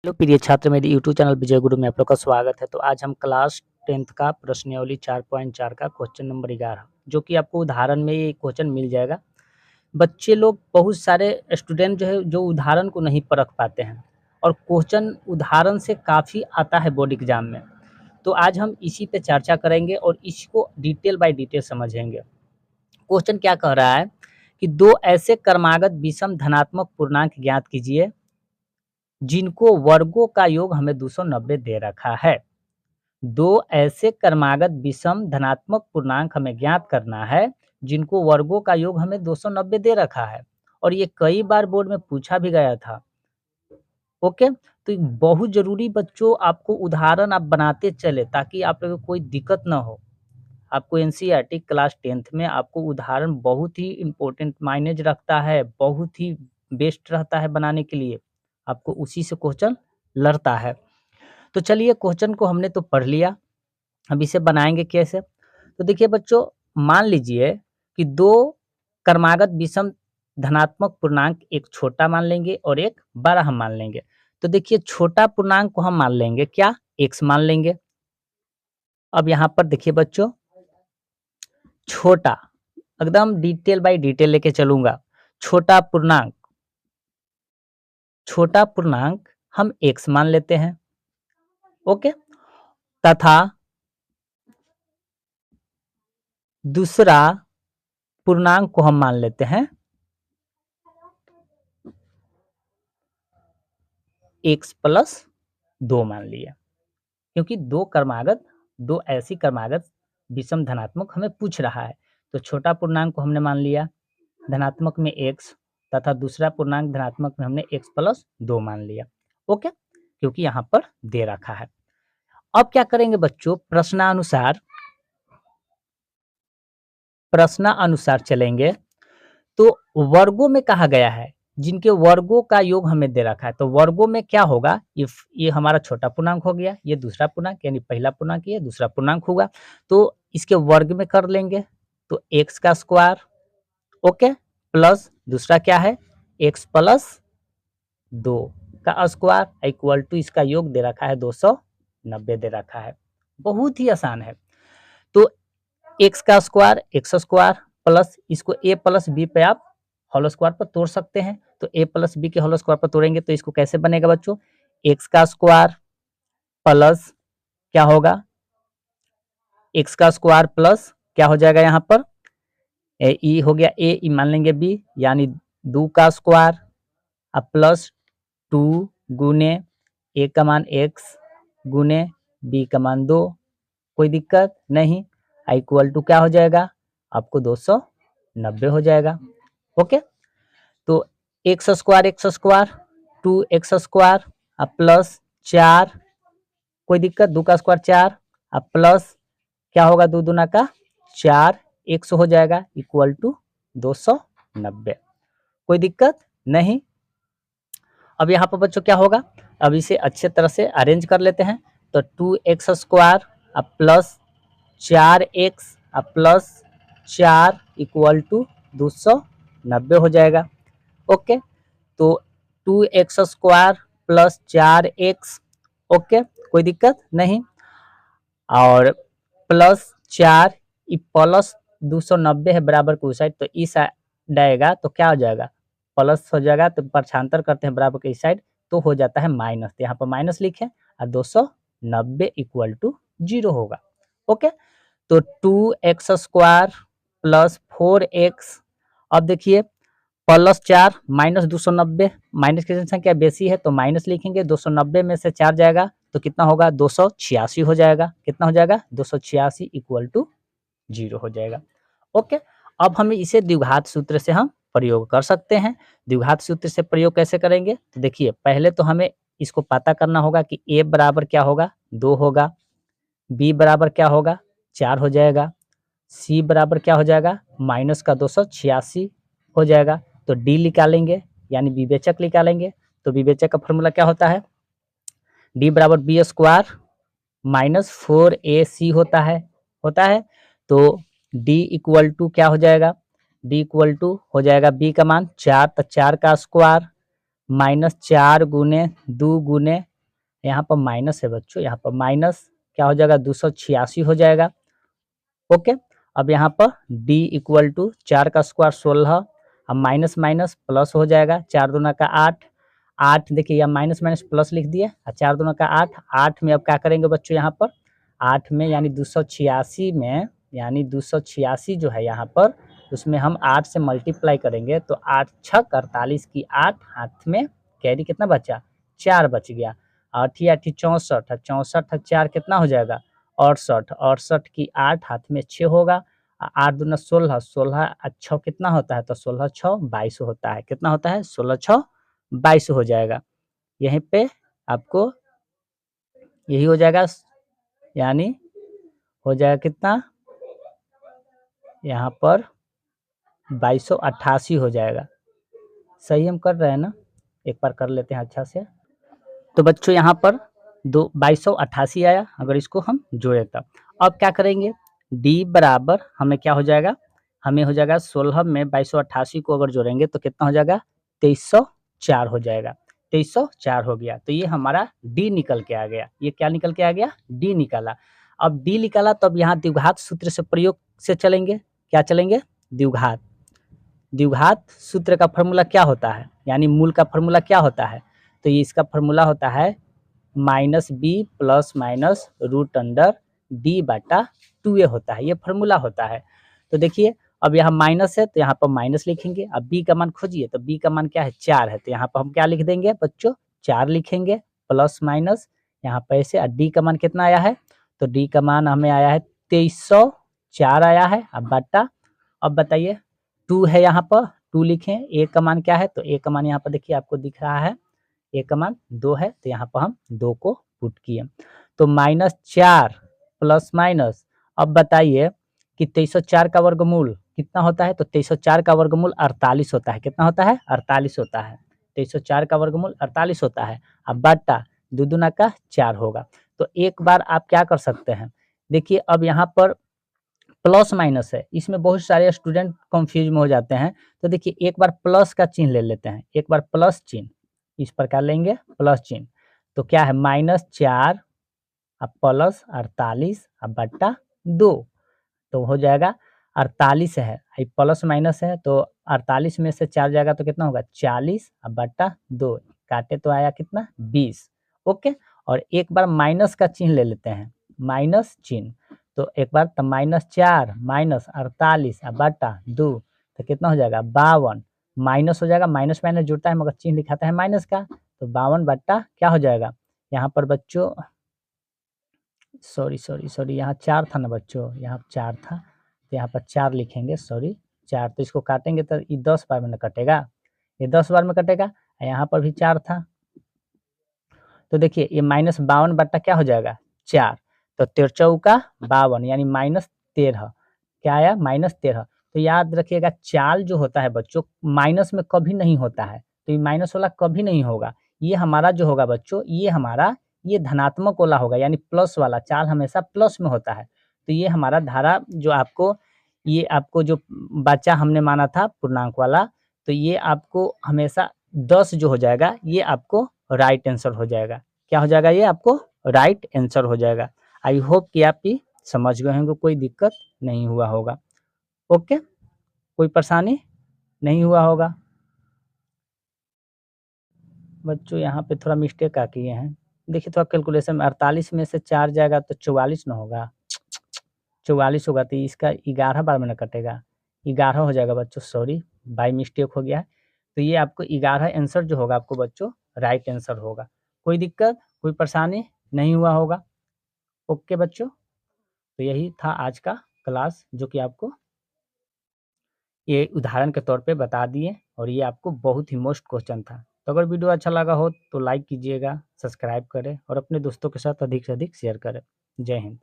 Hello प्रिय छात्र, मेरे यूट्यूब चैनल विजय गुरु में आप लोग का स्वागत है। तो आज हम क्लास 10th का प्रश्नावली 4.4 का क्वेश्चन नंबर 11 जो कि आपको उदाहरण में ये क्वेश्चन मिल जाएगा। बच्चे लोग बहुत सारे स्टूडेंट जो है जो उदाहरण को नहीं परख पाते हैं और क्वेश्चन उदाहरण से काफ़ी आता है बोर्ड एग्जाम में। तो आज हम इसी पे चर्चा करेंगे और इसको डिटेल बाय डिटेल समझेंगे। क्वेश्चन क्या कह रहा है कि दो ऐसे क्रमागत विषम धनात्मक पूर्णांक ज्ञात कीजिए जिनको वर्गों का योग हमें 290 दे रखा है। दो ऐसे क्रमागत विषम धनात्मक पूर्णांक हमें ज्ञात करना है जिनको वर्गों का योग हमें 290 दे रखा है और ये कई बार बोर्ड में पूछा भी गया था। ओके, तो बहुत जरूरी बच्चों आपको उदाहरण आप बनाते चले ताकि आप लोगों को कोई दिक्कत ना हो। आपको एनसीईआरटी क्लास 10th में आपको उदाहरण बहुत ही इम्पोर्टेंट मायने रखता है, बहुत ही बेस्ट रहता है बनाने के लिए। आपको उसी से क्वेश्चन लड़ता है। तो चलिए क्वेश्चन को हमने तो पढ़ लिया, अब इसे बनाएंगे कैसे। तो देखिए बच्चों, मान लीजिए कि दो क्रमागत विषम धनात्मक पूर्णांक एक छोटा मान लेंगे और एक बड़ा हम मान लेंगे। तो देखिए छोटा पूर्णांक को हम मान लेंगे क्या, x मान लेंगे। अब यहाँ पर देखिए बच्चों, छोटा एकदम डिटेल बाय डिटेल लेके चलूंगा। छोटा पूर्णांक हम x मान लेते हैं। ओके, तथा दूसरा पूर्णांक को हम मान लेते हैं x प्लस 2 मान लिया, क्योंकि दो ऐसी क्रमागत विषम धनात्मक हमें पूछ रहा है। तो छोटा पूर्णांक को हमने मान लिया धनात्मक में x तथा दूसरा पूर्णांक धनात्मक में हमने x प्लस 2 मान लिया। ओके, क्योंकि यहाँ पर दे रखा है। अब क्या करेंगे बच्चों, प्रश्नानुसार चलेंगे। तो वर्गों में कहा गया है जिनके वर्गों का योग हमें दे रखा है। तो वर्गों में क्या होगा, ये हमारा छोटा पूर्णांक हो गया, ये दूसरा पूर्णांक यानी पहला पूर्णांक, ये दूसरा पूर्णांक होगा। तो इसके वर्ग में कर लेंगे तो x का स्क्वायर, ओके, प्लस दूसरा क्या है x प्लस 2 का स्क्वायर इक्वल टू इसका योग दे रखा है 290 दे रखा है। बहुत ही आसान है। तो x का स्क्वायर x स्क्वायर प्लस इसको a प्लस b पे आप होल स्क्वायर पर तोड़ सकते हैं। तो a प्लस बी के होल स्क्वायर पर तोड़ेंगे तो इसको कैसे बनेगा बच्चों, x का स्क्वायर प्लस क्या होगा, x का स्क्वायर प्लस क्या हो जाएगा यहाँ पर e हो गया, a मान लेंगे b यानी 2 का स्क्वायर अब प्लस 2 गुने a का मान x गुने b का मान 2, कोई दिक्कत नहीं, इक्वल टू क्या हो जाएगा आपको 290 हो जाएगा। ओके, तो x स्क्वायर 2x स्क्वायर अब प्लस 4, कोई दिक्कत, 2 का स्क्वायर 4 अब प्लस क्या होगा 2 दूना का 4 x हो जाएगा इक्वल टू 290, कोई दिक्कत नहीं। अब यहाँ पर बच्चों क्या होगा, अब इसे अच्छे तरह से अरेंज कर लेते हैं। तो 2x स्क्वायर अब प्लस 4x अब प्लस 4 इक्वल टू 290 हो जाएगा। ओके, तो 2x square plus 4x, okay, कोई दिक्कत नहीं, और प्लस 4 प्लस 290 है बराबर के उस साइड, तो इस साइड आएगा तो क्या हो जाएगा प्लस हो जाएगा। तो पक्षांतर करते हैं बराबर के इस साइड तो हो जाता है माइनस, तो यहाँ पर माइनस लिखे और 290 इक्वल टू 0 होगा। ओके, तो 2x स्क्वायर प्लस 4x, अब देखिए प्लस 4 माइनस 290, माइनस की संख्या बेसी है तो माइनस लिखेंगे, 290 में से 4 जाएगा तो कितना होगा 286 हो जाएगा। कितना हो जाएगा 286 इक्वल टू 0 हो जाएगा। ओके, अब हमें इसे द्विघात सूत्र से हम प्रयोग कर सकते हैं। द्विघात सूत्र से प्रयोग कैसे करेंगे, तो देखिए पहले तो हमें इसको पता करना होगा कि a बराबर क्या होगा 2 होगा, b बराबर क्या होगा 4 हो जाएगा, c बराबर क्या हो जाएगा माइनस का 286 हो जाएगा। तो d निकालेंगे यानी विवेचक निकालेंगे। तो विवेचक का फॉर्मूला क्या होता है, d बराबर बी स्क्वायर माइनस 4ac होता है। तो d इक्वल टू क्या हो जाएगा, d इक्वल टू हो जाएगा b का मान 4, तो 4 का स्क्वायर माइनस 4 गुने 2 गुने यहाँ पर माइनस है बच्चों, यहाँ पर माइनस क्या हो जाएगा 286 हो जाएगा। ओके, अब यहाँ पर d इक्वल टू 4 का स्क्वायर 16, अब माइनस माइनस प्लस हो जाएगा, 4 दूना का 8, 8 देखिए या माइनस माइनस प्लस लिख दिए, 4 दूना का 8, 8 में अब क्या करेंगे बच्चों यहाँ पर 8 में यानी 286 में, यानी 286 जो है यहाँ पर उसमें हम 8 से मल्टीप्लाई करेंगे तो 8 छक 48 की 8 हाथ में कैरी कितना बचा 4 बच गया, 8 8 64, 64 4 कितना हो जाएगा 68, 68 की 8 हाथ में 6 होगा, 8 दूना 16, 16 6 कितना होता है तो 16 6 22 होता है, कितना होता है 16 6 22 हो जाएगा। यहीं पे आपको यही हो जाएगा, यानी हो जाएगा कितना यहाँ पर 2288 हो जाएगा। सही हम कर रहे हैं ना, एक बार कर लेते हैं अच्छा से। तो बच्चों यहाँ पर 2288 आया, अगर इसको हम जोड़े तब। अब क्या करेंगे d बराबर हमें क्या हो जाएगा, हमें हो जाएगा 16 में 2288 को अगर जोड़ेंगे तो कितना हो जाएगा 2304 हो जाएगा, 2304 हो गया। तो ये हमारा d निकल के आ गया, ये क्या निकल के आ गया d निकाला। अब d निकाला तब यहाँ द्विघात सूत्र से प्रयोग से चलेंगे, क्या चलेंगे द्विघात, द्विघात सूत्र का फॉर्मूला क्या होता है, यानी मूल का फॉर्मूला क्या होता है, तो ये इसका फॉर्मूला होता है minus B plus minus root under D बटा 2a होता है, ये फॉर्मूला होता है। तो देखिए अब यहाँ माइनस है तो यहाँ पर माइनस लिखेंगे, अब b का मान खोजिए तो b का मान क्या है 4 है, तो यहाँ पर हम क्या लिख देंगे बच्चों 4 लिखेंगे प्लस माइनस यहाँ पर ऐसे, d का मान कितना आया है तो d का मान हमें आया है 2304 आया है। अब बटा, अब बताइए 2 है यहाँ पर 2 लिखें, a का मान क्या है तो a का मान यहाँ पर देखिए आपको दिख रहा है a का मान 2 है, तो यहाँ पर हम 2 को पुट किए तो -4 प्लस माइनस, अब बताइए कि 2304 का वर्गमूल कितना होता है तो 2304 का वर्गमूल 48 होता है, कितना होता है 48 होता है, 2304 का वर्गमूल 48 होता है। अब बटा 2 दूना का 4 होगा। तो एक बार आप क्या कर सकते हैं, देखिए अब यहाँ पर प्लस माइनस है, इसमें बहुत सारे स्टूडेंट कंफ्यूज में हो जाते हैं, तो देखिए एक बार प्लस का चिन्ह ले लेते हैं, एक बार प्लस चिन्ह इस प्रकार लेंगे प्लस चिन्ह, तो क्या है -4 अब प्लस 48 अब बट्टा 2, तो हो जाएगा 48 है, प्लस माइनस है तो 48 में से 4 जाएगा तो कितना होगा 40 अब बट्टा 2, काटे तो आया कितना 20। ओके, और एक बार माइनस का चिन्ह ले लेते हैं, माइनस चिन्ह, तो एक बार तो -4 -48 अब बट्टा 2, तो कितना हो जाएगा 52, माइनस हो जाएगा, माइनस माइनस जुड़ता है मगर चिन्ह दिखाता है माइनस का, तो 52 बट्टा क्या हो जाएगा यहाँ पर बच्चों, सॉरी सॉरी सॉरी यहाँ 4 था ना बच्चों, यहाँ 4 था तो यहाँ पर 4 लिखेंगे, सॉरी 4, तो इसको काटेंगे तो ये 10 बार में न कटेगा, ये 10 बार में कटेगा, यहाँ पर भी 4 था, तो देखिए ये -52 बट्टा क्या हो जाएगा 4, तो 13 चौका 52 यानी -13, क्या आया -13। तो याद रखिएगा चाल जो होता है बच्चों माइनस में कभी नहीं होता है, तो ये माइनस वाला कभी नहीं होगा, ये हमारा जो होगा बच्चों ये हमारा ये धनात्मक वाला होगा, यानी प्लस वाला चाल हमेशा प्लस में होता है। तो ये हमारा धारा जो आपको ये आपको जो बचा हमने माना था पूर्णांक वाला, तो ये आपको हमेशा 10 जो हो जाएगा ये आपको राइट आंसर हो जाएगा, क्या हो जाएगा ये आपको राइट आंसर हो जाएगा। आई होप कि आप ये समझ गए होंगे, कोई दिक्कत नहीं हुआ होगा। ओके, कोई परेशानी नहीं हुआ होगा। बच्चों यहाँ पे थोड़ा मिस्टेक आ किए हैं, देखिए थोड़ा कैलकुलेशन में 48 में से 4 जाएगा तो 44 ना होगा, 44 होगा तो इसका 11 बार में ना कटेगा, 11 हो जाएगा बच्चों, सॉरी बाय मिस्टेक हो गया है। तो ये आपको 11 आंसर जो होगा आपको बच्चों राइट आंसर होगा। कोई दिक्कत कोई परेशानी नहीं हुआ होगा। ओके बच्चों, तो यही था आज का क्लास जो कि आपको ये उदाहरण के तौर पे बता दिए, और ये आपको बहुत ही मोस्ट क्वेश्चन था। तो अगर वीडियो अच्छा लगा हो तो लाइक कीजिएगा, सब्सक्राइब करें और अपने दोस्तों के साथ अधिक से अधिक शेयर करें। जय हिंद।